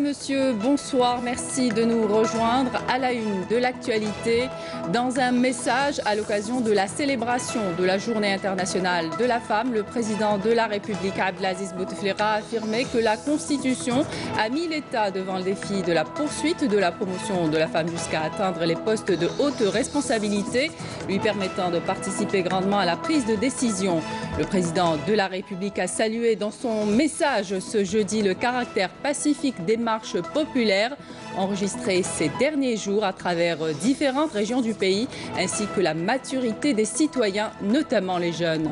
Mesdames, Messieurs, bonsoir. Merci de nous rejoindre à la une de l'actualité. Dans un message à l'occasion de la célébration de la Journée internationale de la femme, le président de la République, Abdelaziz Bouteflika, a affirmé que la Constitution a mis l'État devant le défi de la poursuite de la promotion de la femme jusqu'à atteindre les postes de haute responsabilité, lui permettant de participer grandement à la prise de décision. Le président de la République a salué dans son message ce jeudi le caractère pacifique des marches populaires enregistrées ces derniers jours à travers différentes régions du pays, ainsi que la maturité des citoyens, notamment les jeunes.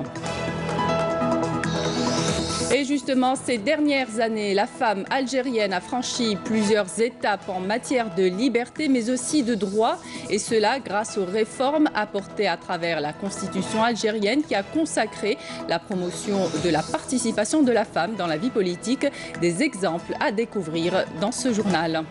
Et justement, ces dernières années, la femme algérienne a franchi plusieurs étapes en matière de liberté, mais aussi de droits, et cela grâce aux réformes apportées à travers la Constitution algérienne qui a consacré la promotion de la participation de la femme dans la vie politique. Des exemples à découvrir dans ce journal.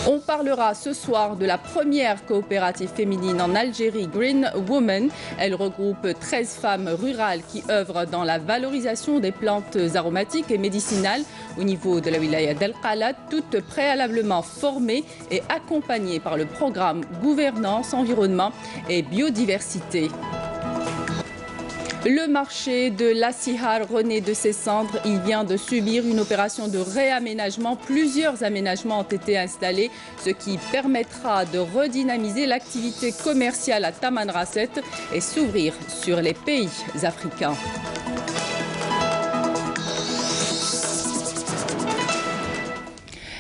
On parlera ce soir de la première coopérative féminine en Algérie, Green Woman. Elle regroupe 13 femmes rurales qui œuvrent dans la valorisation des plantes aromatiques et médicinales au niveau de la wilaya d'El Khalad, toutes préalablement formées et accompagnées par le programme Gouvernance, Environnement et Biodiversité. Le marché de l'Assihar renaît de ses cendres. Il vient de subir une opération de réaménagement. Plusieurs aménagements ont été installés, ce qui permettra de redynamiser l'activité commerciale à Tamanrasset et s'ouvrir sur les pays africains.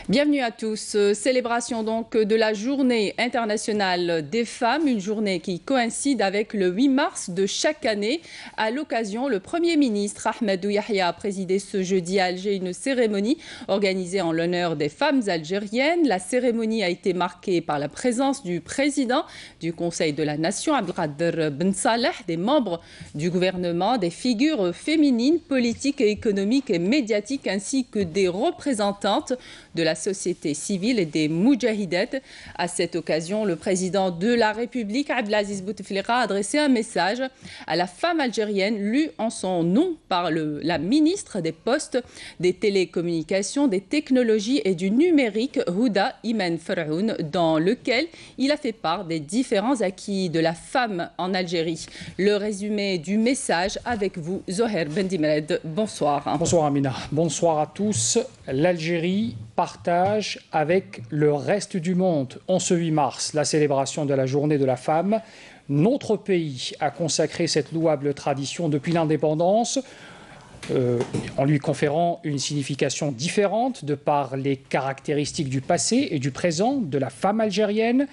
Bienvenue à tous. Célébration donc de la Journée internationale des femmes, une journée qui coïncide avec le 8 mars de chaque année. À l'occasion, le Premier ministre Ahmed Yahya a présidé ce jeudi à Alger une cérémonie organisée en l'honneur des femmes algériennes. La cérémonie a été marquée par la présence du président du Conseil de la Nation, Abdelkader Ben Saleh, des membres du gouvernement, des figures féminines, politiques et économiques et médiatiques, ainsi que des représentantes de la société civile et des Moudjahidettes. À cette occasion, le président de la République, Abdelaziz Bouteflika, a adressé un message à la femme algérienne, lu en son nom par la ministre des Postes, des Télécommunications, des Technologies et du Numérique, Houda Imen Ferhoun, dans lequel il a fait part des différents acquis de la femme en Algérie. Le résumé du message avec vous, Zoher Bendimred. Bonsoir. Bonsoir Amina. Bonsoir à tous. L'Algérie partage avec le reste du monde en ce 8 mars la célébration de la Journée de la femme. Notre pays a consacré cette louable tradition depuis l'indépendance en lui conférant une signification différente de par les caractéristiques du passé et du présent de la femme algérienne.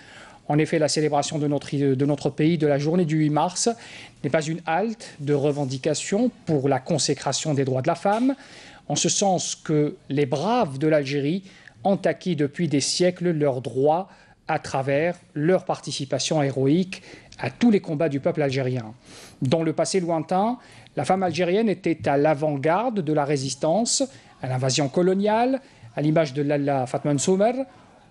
En effet, la célébration de notre pays de la journée du 8 mars n'est pas une halte de revendication pour la consécration des droits de la femme, en ce sens que les braves de l'Algérie ont acquis depuis des siècles leurs droits à travers leur participation héroïque à tous les combats du peuple algérien. Dans le passé lointain, la femme algérienne était à l'avant-garde de la résistance à l'invasion coloniale, à l'image de Lalla Fatma Nsoumer.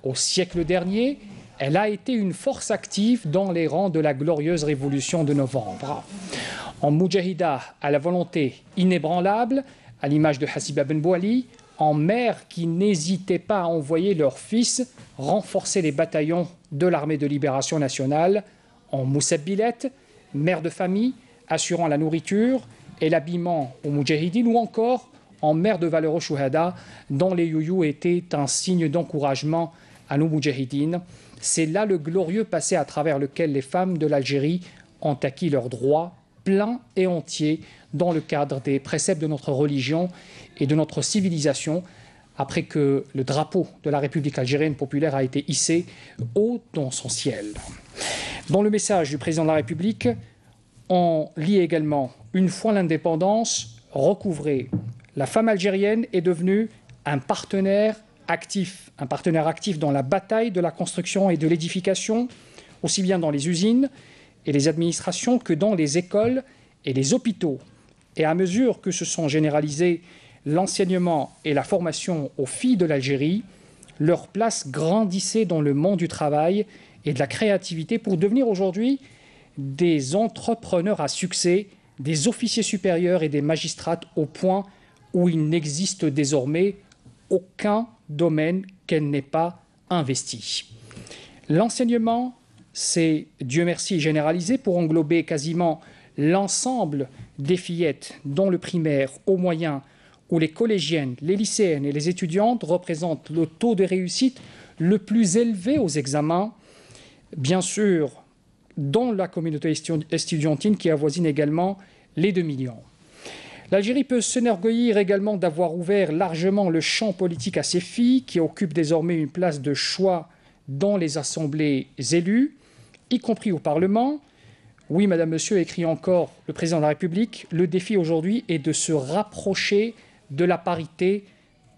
Au siècle dernier, elle a été une force active dans les rangs de la glorieuse révolution de novembre. En Moudjahida, à la volonté inébranlable, à l'image de Hassiba Ben Bouali, en mères qui n'hésitaient pas à envoyer leurs fils renforcer les bataillons de l'armée de libération nationale, en Moussabilette, mère de famille, assurant la nourriture et l'habillement aux Moudjahidines, ou encore en mère de valeureux Chouhada, dont les youyous étaient un signe d'encouragement à nos Moudjahidines. C'est là le glorieux passé à travers lequel les femmes de l'Algérie ont acquis leurs droits pleins et entiers dans le cadre des préceptes de notre religion et de notre civilisation, après que le drapeau de la République algérienne populaire a été hissé haut dans son ciel. Dans le message du président de la République, on lit également « Une fois l'indépendance recouvrée, la femme algérienne est devenue un partenaire actif dans la bataille de la construction et de l'édification, aussi bien dans les usines et les administrations que dans les écoles et les hôpitaux. Et à mesure que se sont généralisés l'enseignement et la formation aux filles de l'Algérie, leur place grandissait dans le monde du travail et de la créativité pour devenir aujourd'hui des entrepreneurs à succès, des officiers supérieurs et des magistrats au point où il n'existe désormais aucun domaine qu'elle n'ait pas investi. L'enseignement, c'est, Dieu merci, généralisé pour englober quasiment l'ensemble des fillettes, dont le primaire au moyen, où les collégiennes, les lycéennes et les étudiantes représentent le taux de réussite le plus élevé aux examens, bien sûr, dans la communauté estudiantine qui avoisine également les 2 millions. L'Algérie peut s'enorgueillir également d'avoir ouvert largement le champ politique à ses filles, qui occupent désormais une place de choix dans les assemblées élues, y compris au Parlement. Oui, madame, monsieur, écrit encore le président de la République, le défi aujourd'hui est de se rapprocher de la parité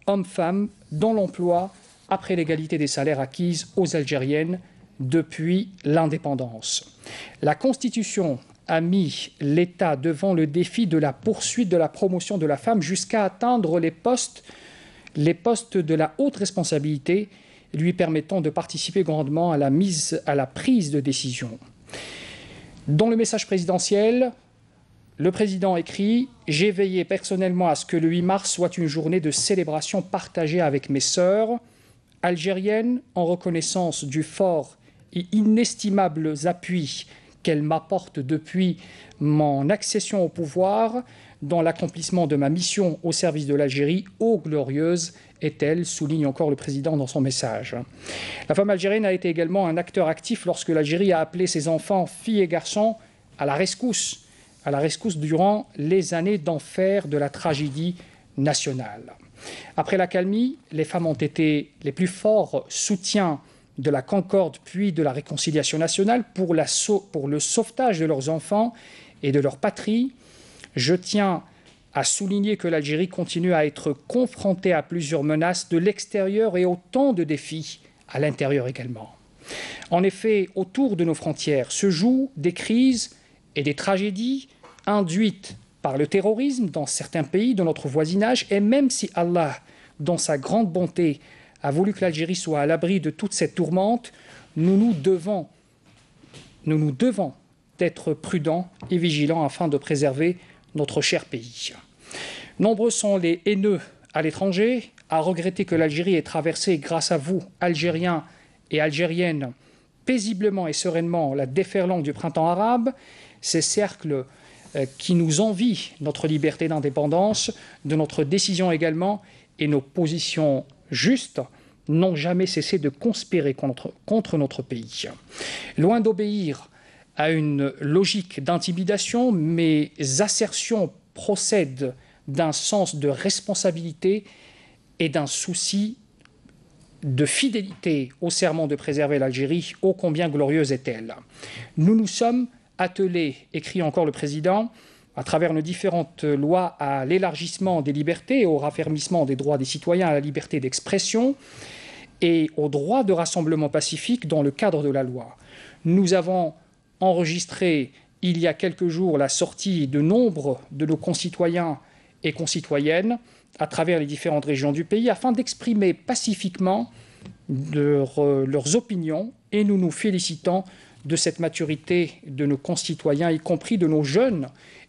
homme-femme dans l'emploi après l'égalité des salaires acquise aux Algériennes depuis l'indépendance. La Constitution a mis l'État devant le défi de la poursuite de la promotion de la femme jusqu'à atteindre les postes de la haute responsabilité, lui permettant de participer grandement à la prise de décision. Dans le message présidentiel, le président écrit « J'ai veillé personnellement à ce que le 8 mars soit une journée de célébration partagée avec mes sœurs algériennes en reconnaissance du fort et inestimables appuis qu'elles m'apportent depuis mon accession au pouvoir dans l'accomplissement de ma mission au service de l'Algérie, ô glorieuse est-elle », souligne encore le président dans son message. La femme algérienne a été également un acteur actif lorsque l'Algérie a appelé ses enfants, filles et garçons, à la rescousse durant les années d'enfer de la tragédie nationale. Après l'accalmie, les femmes ont été les plus forts soutiens de la concorde puis de la réconciliation nationale pour le sauvetage de leurs enfants et de leur patrie. Je tiens à souligner que l'Algérie continue à être confrontée à plusieurs menaces de l'extérieur et autant de défis à l'intérieur également. En effet, autour de nos frontières se jouent des crises et des tragédies induites par le terrorisme dans certains pays de notre voisinage, et même si Allah, dans sa grande bonté, a voulu que l'Algérie soit à l'abri de toute cette tourmente, nous nous devons d'être prudents et vigilants afin de préserver notre cher pays. Nombreux sont les haineux à l'étranger à regretter que l'Algérie ait traversé, grâce à vous, Algériens et Algériennes, paisiblement et sereinement la déferlante du printemps arabe, ces cercles qui nous envient notre liberté d'indépendance, de notre décision également, et nos positions justes n'ont jamais cessé de conspirer contre notre pays. Loin d'obéir à une logique d'intimidation, mes assertions procèdent d'un sens de responsabilité et d'un souci de fidélité au serment de préserver l'Algérie, ô combien glorieuse est-elle. Nous nous sommes attelés, écrit encore le président, à travers nos différentes lois, à l'élargissement des libertés et au raffermissement des droits des citoyens à la liberté d'expression et au droit de rassemblement pacifique dans le cadre de la loi. Nous avons enregistré il y a quelques jours la sortie de nombre de nos concitoyens et concitoyennes à travers les différentes régions du pays afin d'exprimer pacifiquement leurs opinions, et nous nous félicitons de cette maturité de nos concitoyens, y compris de nos jeunes,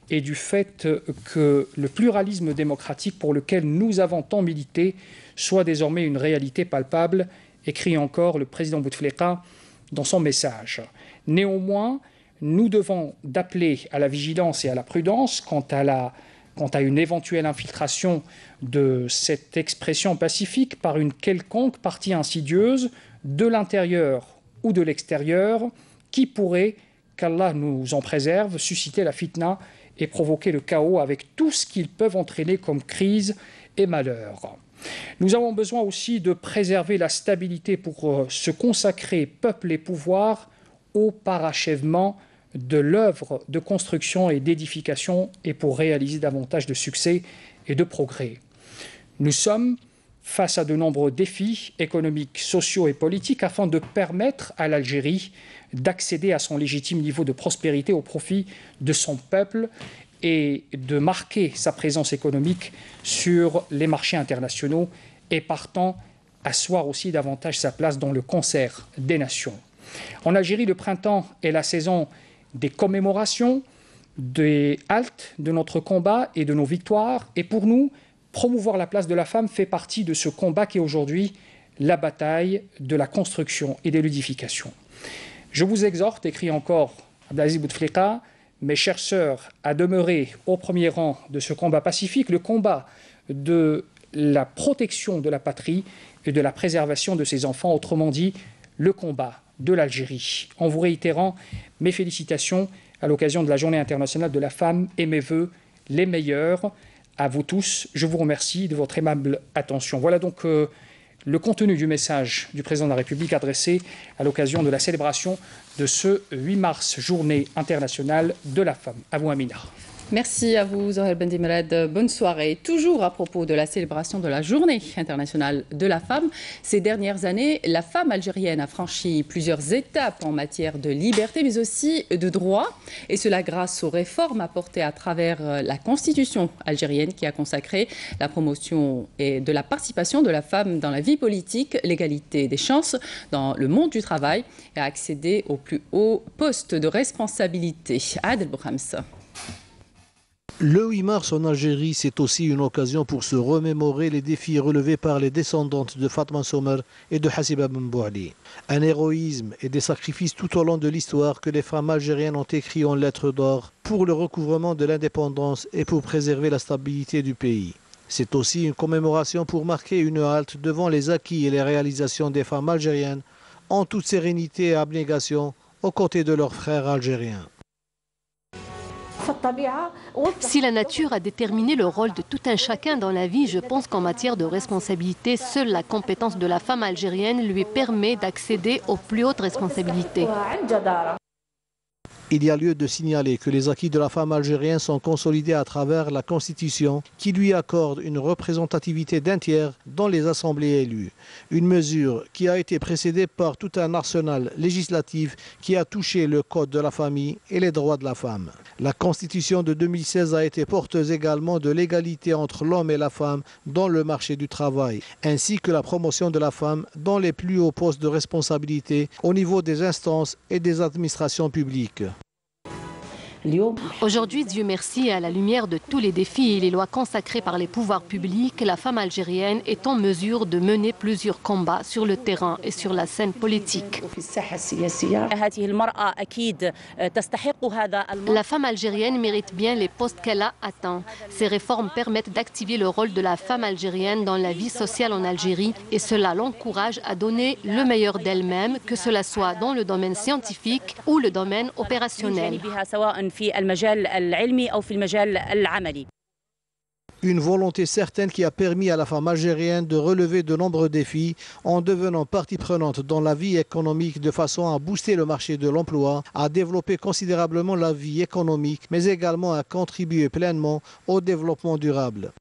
et du fait que le pluralisme démocratique pour lequel nous avons tant milité soit désormais une réalité palpable, écrit encore le président Bouteflika dans son message. Néanmoins, nous devons d'appeler à la vigilance et à la prudence quant à une éventuelle infiltration de cette expression pacifique par une quelconque partie insidieuse de l'intérieur ou de l'extérieur qui pourrait, qu'Allah nous en préserve, susciter la fitna et provoquer le chaos avec tout ce qu'ils peuvent entraîner comme crise et malheur. Nous avons besoin aussi de préserver la stabilité pour se consacrer, peuple et pouvoir, au parachèvement de l'œuvre de construction et d'édification et pour réaliser davantage de succès et de progrès. Nous sommes face à de nombreux défis économiques, sociaux et politiques afin de permettre à l'Algérie d'accéder à son légitime niveau de prospérité au profit de son peuple et de marquer sa présence économique sur les marchés internationaux et partant asseoir aussi davantage sa place dans le concert des nations. En Algérie, le printemps est la saison des commémorations, des haltes de notre combat et de nos victoires. Et pour nous, Promouvoir la place de la femme fait partie de ce combat qui est aujourd'hui la bataille de la construction et de l'édification. Je vous exhorte, écrit encore Abdelaziz Bouteflika, mes chères sœurs, à demeurer au premier rang de ce combat pacifique, le combat de la protection de la patrie et de la préservation de ses enfants, autrement dit, le combat de l'Algérie. En vous réitérant mes félicitations à l'occasion de la Journée internationale de la femme et mes vœux les meilleurs à vous tous. Je vous remercie de votre aimable attention. Voilà donc le contenu du message du président de la République adressé à l'occasion de la célébration de ce 8 mars, Journée internationale de la femme. À vous, Amina. Merci à vous, Zohel Bendimeled. Bonne soirée. Toujours à propos de la célébration de la Journée internationale de la femme, ces dernières années, la femme algérienne a franchi plusieurs étapes en matière de liberté, mais aussi de droit. Et cela grâce aux réformes apportées à travers la Constitution algérienne qui a consacré la promotion et de la participation de la femme dans la vie politique, l'égalité des chances dans le monde du travail et a accédé aux plus hauts postes de responsabilité. Adel Boukhams. Le 8 mars en Algérie, c'est aussi une occasion pour se remémorer les défis relevés par les descendantes de Fatma Sommer et de Hassiba Ben Bouali. Un héroïsme et des sacrifices tout au long de l'histoire que les femmes algériennes ont écrit en lettres d'or pour le recouvrement de l'indépendance et pour préserver la stabilité du pays. C'est aussi une commémoration pour marquer une halte devant les acquis et les réalisations des femmes algériennes en toute sérénité et abnégation aux côtés de leurs frères algériens. Si la nature a déterminé le rôle de tout un chacun dans la vie, je pense qu'en matière de responsabilité, seule la compétence de la femme algérienne lui permet d'accéder aux plus hautes responsabilités. Il y a lieu de signaler que les acquis de la femme algérienne sont consolidés à travers la Constitution qui lui accorde une représentativité d'un tiers dans les assemblées élues. Une mesure qui a été précédée par tout un arsenal législatif qui a touché le code de la famille et les droits de la femme. La Constitution de 2016 a été porteuse également de l'égalité entre l'homme et la femme dans le marché du travail, ainsi que la promotion de la femme dans les plus hauts postes de responsabilité au niveau des instances et des administrations publiques. Aujourd'hui, Dieu merci, à la lumière de tous les défis et les lois consacrées par les pouvoirs publics, la femme algérienne est en mesure de mener plusieurs combats sur le terrain et sur la scène politique. La femme algérienne mérite bien les postes qu'elle a atteints. Ces réformes permettent d'activer le rôle de la femme algérienne dans la vie sociale en Algérie et cela l'encourage à donner le meilleur d'elle-même, que cela soit dans le domaine scientifique ou le domaine opérationnel. Une volonté certaine qui a permis à la femme algérienne de relever de nombreux défis en devenant partie prenante dans la vie économique de façon à booster le marché de l'emploi, à développer considérablement la vie économique, mais également à contribuer pleinement au développement durable.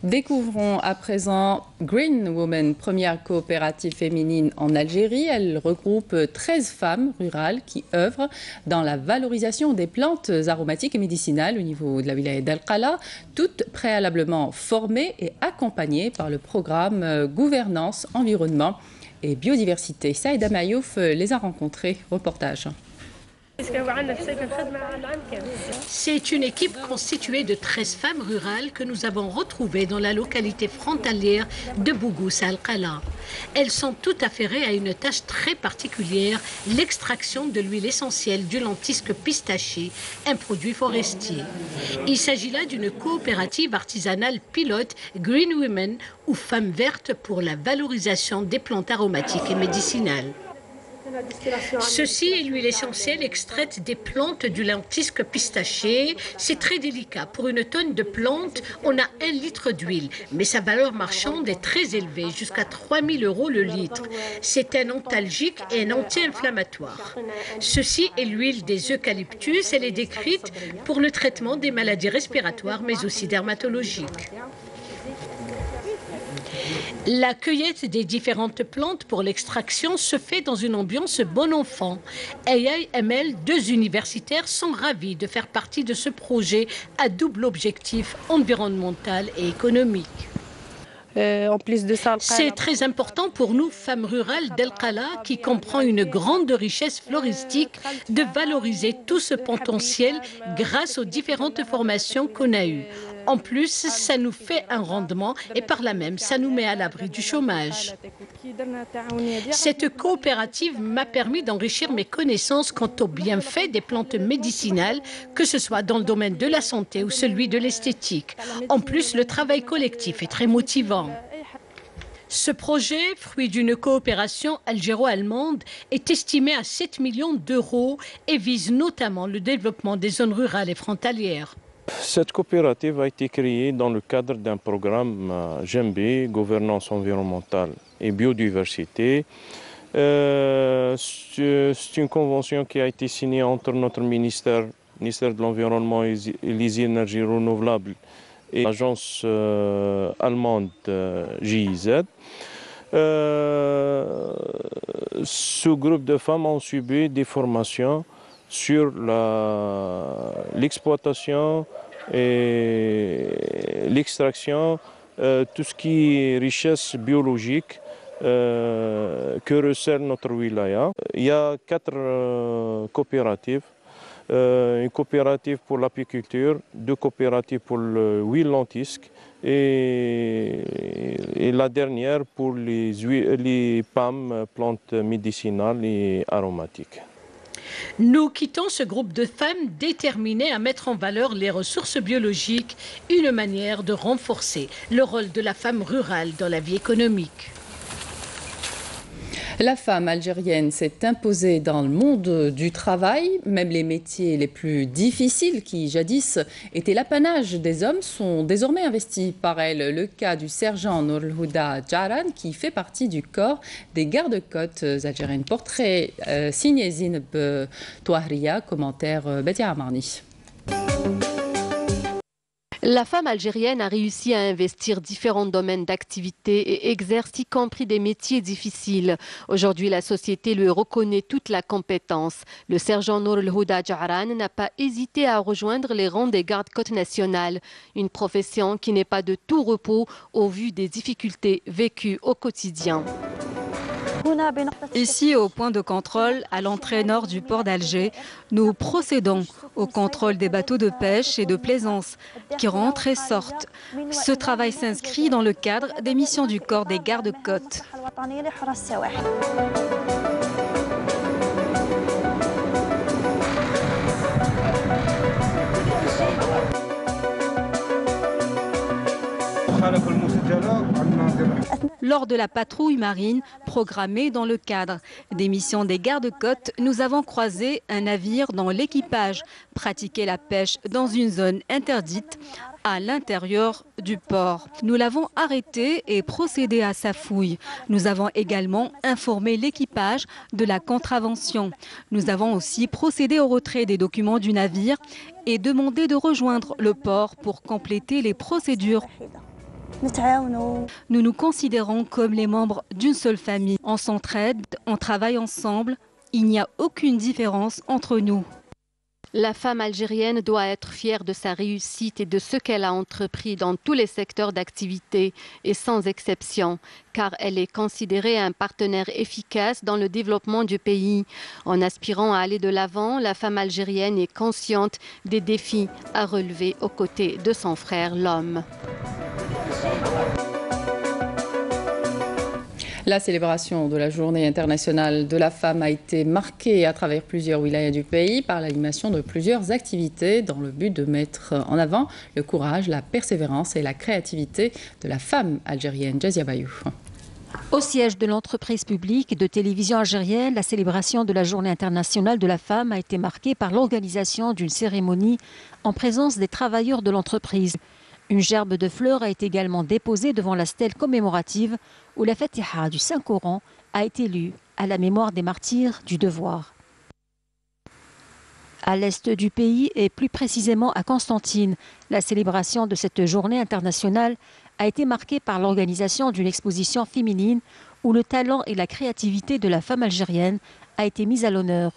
Découvrons à présent Green Women, première coopérative féminine en Algérie. Elle regroupe 13 femmes rurales qui œuvrent dans la valorisation des plantes aromatiques et médicinales au niveau de la wilaya d'Al-Qala, toutes préalablement formées et accompagnées par le programme Gouvernance, Environnement et Biodiversité. Saïda Mayouf les a rencontrées. Reportage. C'est une équipe constituée de 13 femmes rurales que nous avons retrouvées dans la localité frontalière de Bougous Al-Qala. Elles sont toutes affairées à une tâche très particulière, l'extraction de l'huile essentielle du lentisque pistaché, un produit forestier. Il s'agit là d'une coopérative artisanale pilote Green Women ou Femmes vertes pour la valorisation des plantes aromatiques et médicinales. Ceci est l'huile essentielle extraite des plantes du lentisque pistaché. C'est très délicat. Pour une tonne de plantes, on a 1 litre d'huile. Mais sa valeur marchande est très élevée, jusqu'à 3 000 € le litre. C'est un antalgique et un anti-inflammatoire. Ceci est l'huile des eucalyptus. Elle est décrite pour le traitement des maladies respiratoires, mais aussi dermatologiques. La cueillette des différentes plantes pour l'extraction se fait dans une ambiance bon enfant. Aya et Emel, 2 universitaires, sont ravis de faire partie de ce projet à double objectif environnemental et économique. En plus de ça, c'est très important pour nous, femmes rurales d'Al-Qala, qui comprend une grande richesse floristique, de valoriser tout ce potentiel grâce aux différentes formations qu'on a eues. En plus, ça nous fait un rendement et par là même, ça nous met à l'abri du chômage. Cette coopérative m'a permis d'enrichir mes connaissances quant aux bienfaits des plantes médicinales, que ce soit dans le domaine de la santé ou celui de l'esthétique. En plus, le travail collectif est très motivant. Ce projet, fruit d'une coopération algéro-allemande, est estimé à 7 millions d'euros et vise notamment le développement des zones rurales et frontalières. Cette coopérative a été créée dans le cadre d'un programme GEMBI, gouvernance environnementale et biodiversité. C'est une convention qui a été signée entre notre ministère de l'Environnement et les énergies renouvelables et l'agence allemande GIZ. Ce groupe de femmes ont subi des formations sur l'exploitation et l'extraction, tout ce qui est richesse biologique que recèle notre wilaya. Il y a 4 coopératives. Une coopérative pour l'apiculture, 2 coopératives pour le huile lentisque et la dernière pour les PAM, plantes médicinales et aromatiques. Nous quittons ce groupe de femmes déterminées à mettre en valeur les ressources biologiques, une manière de renforcer le rôle de la femme rurale dans la vie économique. La femme algérienne s'est imposée dans le monde du travail. Même les métiers les plus difficiles qui jadis étaient l'apanage des hommes sont désormais investis par elle. Le cas du sergent Nour El-Houda Djaran qui fait partie du corps des gardes-côtes algériennes. Portrait signé Zineb Touahria, commentaire Betia Amarni. La femme algérienne a réussi à investir différents domaines d'activité et exerce y compris des métiers difficiles. Aujourd'hui, la société lui reconnaît toute la compétence. Le sergent Nour El-Houda Djaran n'a pas hésité à rejoindre les rangs des gardes-côtes nationales. Une profession qui n'est pas de tout repos au vu des difficultés vécues au quotidien. Ici, au point de contrôle, à l'entrée nord du port d'Alger, nous procédons au contrôle des bateaux de pêche et de plaisance qui rentrent et sortent. Ce travail s'inscrit dans le cadre des missions du corps des gardes-côtes. Lors de la patrouille marine programmée dans le cadre des missions des gardes-côtes, nous avons croisé un navire dont l'équipage pratiquait la pêche dans une zone interdite à l'intérieur du port. Nous l'avons arrêté et procédé à sa fouille. Nous avons également informé l'équipage de la contravention. Nous avons aussi procédé au retrait des documents du navire et demandé de rejoindre le port pour compléter les procédures. Nous nous considérons comme les membres d'une seule famille. On s'entraide, on travaille ensemble. Il n'y a aucune différence entre nous. La femme algérienne doit être fière de sa réussite et de ce qu'elle a entrepris dans tous les secteurs d'activité et sans exception, car elle est considérée un partenaire efficace dans le développement du pays. En aspirant à aller de l'avant, la femme algérienne est consciente des défis à relever aux côtés de son frère l'homme. La célébration de la Journée internationale de la femme a été marquée à travers plusieurs wilayas du pays par l'animation de plusieurs activités dans le but de mettre en avant le courage, la persévérance et la créativité de la femme algérienne. Jazia Bayou. Au siège de l'entreprise publique de télévision algérienne, la célébration de la Journée internationale de la femme a été marquée par l'organisation d'une cérémonie en présence des travailleurs de l'entreprise. Une gerbe de fleurs a été également déposée devant la stèle commémorative où la Fatiha du Saint-Coran a été lue à la mémoire des martyrs du devoir. À l'est du pays et plus précisément à Constantine, la célébration de cette journée internationale a été marquée par l'organisation d'une exposition féminine où le talent et la créativité de la femme algérienne a été mise à l'honneur.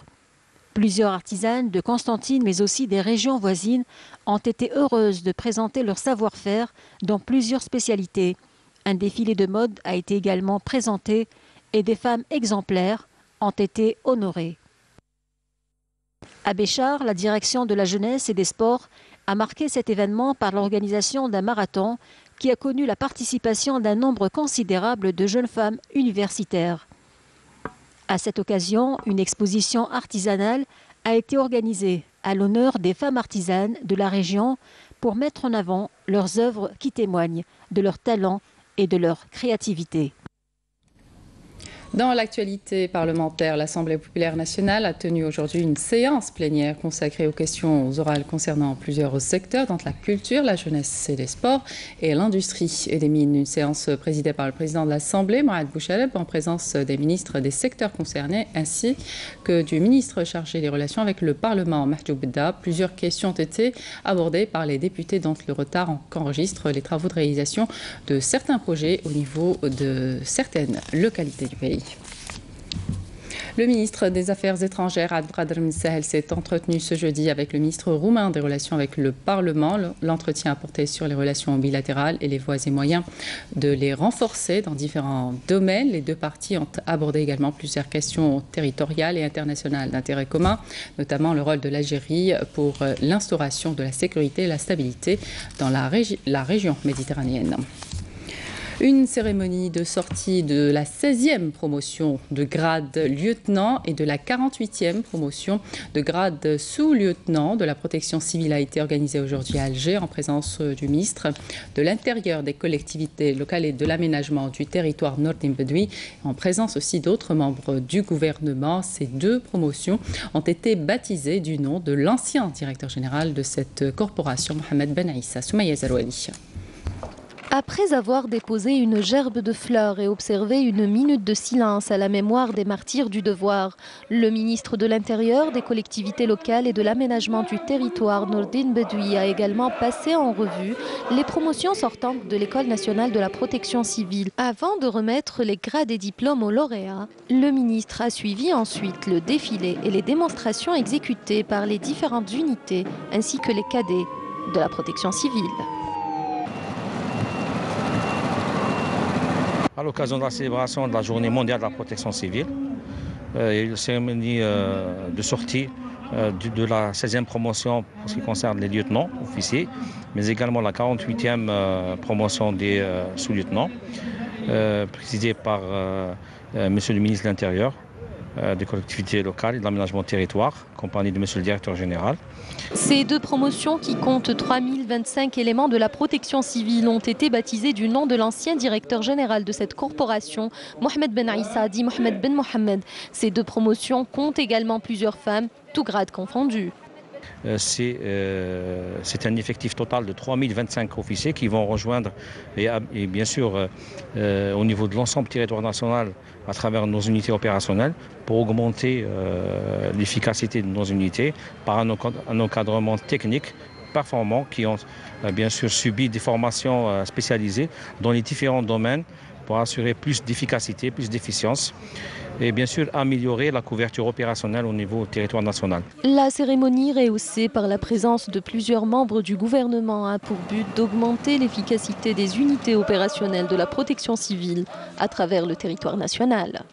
Plusieurs artisanes de Constantine, mais aussi des régions voisines, ont été heureuses de présenter leur savoir-faire dans plusieurs spécialités. Un défilé de mode a été également présenté et des femmes exemplaires ont été honorées. À Béchar, la direction de la jeunesse et des sports a marqué cet événement par l'organisation d'un marathon qui a connu la participation d'un nombre considérable de jeunes femmes universitaires. À cette occasion, une exposition artisanale a été organisée à l'honneur des femmes artisanes de la région pour mettre en avant leurs œuvres qui témoignent de leur talent et de leur créativité. Dans l'actualité parlementaire, l'Assemblée populaire nationale a tenu aujourd'hui une séance plénière consacrée aux questions orales concernant plusieurs secteurs, dont la culture, la jeunesse et les sports et l'industrie et des mines. Une séance présidée par le président de l'Assemblée, Mohamed Bouchaleb, en présence des ministres des secteurs concernés ainsi que du ministre chargé des relations avec le Parlement, Mahjoub Bedda. Plusieurs questions ont été abordées par les députés, dont le retard qu'enregistrent les travaux de réalisation de certains projets au niveau de certaines localités du pays. Le ministre des Affaires étrangères, Abdelkader Mensahel, s'est entretenu ce jeudi avec le ministre roumain des Relations avec le Parlement. L'entretien a porté sur les relations bilatérales et les voies et moyens de les renforcer dans différents domaines. Les deux parties ont abordé également plusieurs questions territoriales et internationales d'intérêt commun, notamment le rôle de l'Algérie pour l'instauration de la sécurité et la stabilité dans la région méditerranéenne. Une cérémonie de sortie de la 16e promotion de grade lieutenant et de la 48e promotion de grade sous-lieutenant de la protection civile a été organisée aujourd'hui à Alger en présence du ministre de l'Intérieur, des collectivités locales et de l'aménagement du territoire Nordin Bedoui, en présence aussi d'autres membres du gouvernement. Ces deux promotions ont été baptisées du nom de l'ancien directeur général de cette corporation, Mohamed Ben Aissa. Soumaïa Zarouali. Après avoir déposé une gerbe de fleurs et observé une minute de silence à la mémoire des martyrs du devoir, le ministre de l'Intérieur, des collectivités locales et de l'aménagement du territoire, Nordin Bedoui, a également passé en revue les promotions sortantes de l'École nationale de la protection civile. Avant de remettre les grades et diplômes aux lauréats, le ministre a suivi ensuite le défilé et les démonstrations exécutées par les différentes unités ainsi que les cadets de la protection civile. À l'occasion de la célébration de la Journée mondiale de la protection civile, il y a eu une cérémonie de sortie de la 16e promotion pour ce qui concerne les lieutenants, officiers, mais également la 48e promotion des sous-lieutenants, présidée par Monsieur le ministre de l'Intérieur, des collectivités locales et de l'aménagement du territoire, accompagné de Monsieur le directeur général. Ces deux promotions, qui comptent 3025 éléments de la protection civile, ont été baptisées du nom de l'ancien directeur général de cette corporation, Mohamed Ben Aissa, dit Mohamed Ben Mohamed. Ces deux promotions comptent également plusieurs femmes, tous grades confondus. C'est un effectif total de 3025 officiers qui vont rejoindre, et bien sûr au niveau de l'ensemble du territoire national à travers nos unités opérationnelles pour augmenter l'efficacité de nos unités par un encadrement technique performant qui ont bien sûr subi des formations spécialisées dans les différents domaines pour assurer plus d'efficacité, plus d'efficience et bien sûr améliorer la couverture opérationnelle au niveau du territoire national. La cérémonie, rehaussée par la présence de plusieurs membres du gouvernement, a pour but d'augmenter l'efficacité des unités opérationnelles de la protection civile à travers le territoire national.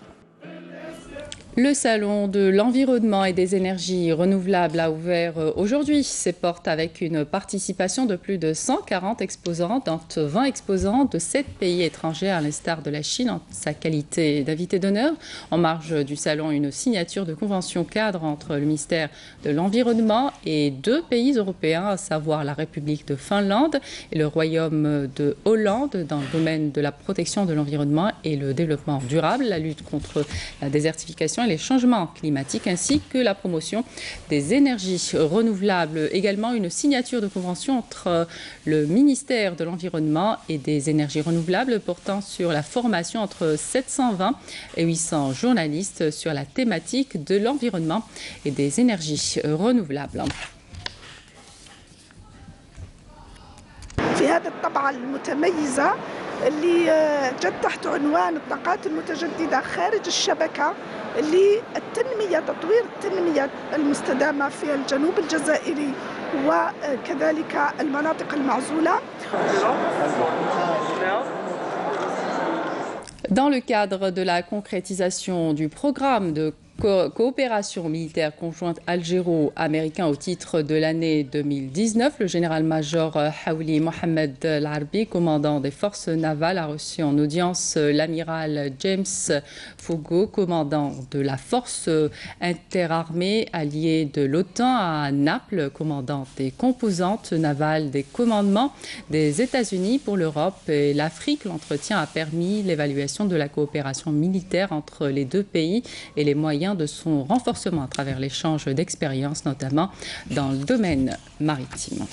Le Salon de l'environnement et des énergies renouvelables a ouvert aujourd'hui ses portes avec une participation de plus de 140 exposants, dont 20 exposants de 7 pays étrangers, à l'instar de la Chine en sa qualité d'invité d'honneur. En marge du salon, une signature de convention cadre entre le ministère de l'Environnement et 2 pays européens, à savoir la République de Finlande et le Royaume de Hollande, dans le domaine de la protection de l'environnement et le développement durable, la lutte contre la désertification les changements climatiques ainsi que la promotion des énergies renouvelables. Également une signature de convention entre le ministère de l'Environnement et des énergies renouvelables portant sur la formation entre 720 et 800 journalistes sur la thématique de l'environnement et des énergies renouvelables. اللي جت تحت عنوان الطاقات المتجددة خارج الشبكة للتنمية تطوير التنمية المستدامة في الجنوب الجزائري وكذلك المناطق المعزولة. Dans le cadre de la concrétisation du programme de Coopération militaire conjointe algéro-américaine au titre de l'année 2019. Le général-major Haouli Mohamed Larbi, commandant des forces navales, a reçu en audience l'amiral James Fogo, commandant de la force interarmée alliée de l'OTAN à Naples, commandant des composantes navales des commandements des États-Unis pour l'Europe et l'Afrique. L'entretien a permis l'évaluation de la coopération militaire entre les deux pays et les moyens de son renforcement à travers l'échange d'expériences, notamment dans le domaine maritime.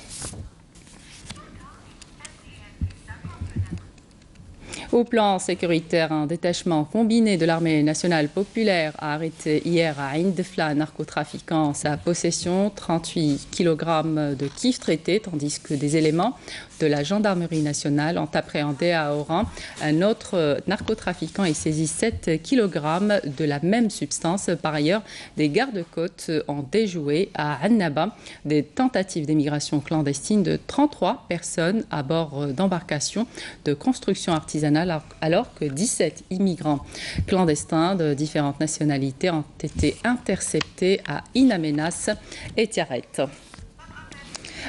Au plan sécuritaire, un détachement combiné de l'armée nationale populaire a arrêté hier à Indefla un narcotrafiquant en sa possession, 38 kg de kif traité, tandis que des éléments de la gendarmerie nationale ont appréhendé à Oran un autre narcotrafiquant et saisi 7 kg de la même substance. Par ailleurs, des gardes-côtes ont déjoué à Annaba des tentatives d'émigration clandestine de 33 personnes à bord d'embarcations de construction artisanale, alors que 17 immigrants clandestins de différentes nationalités ont été interceptés à In Amenas et Tiaret.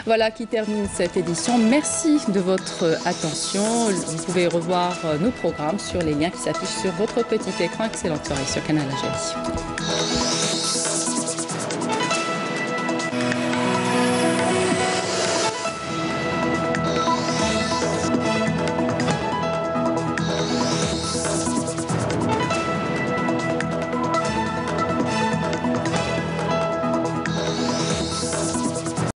Voilà qui termine cette édition. Merci de votre attention. Vous pouvez revoir nos programmes sur les liens qui s'affichent sur votre petit écran. Excellente soirée sur Canal Algérie.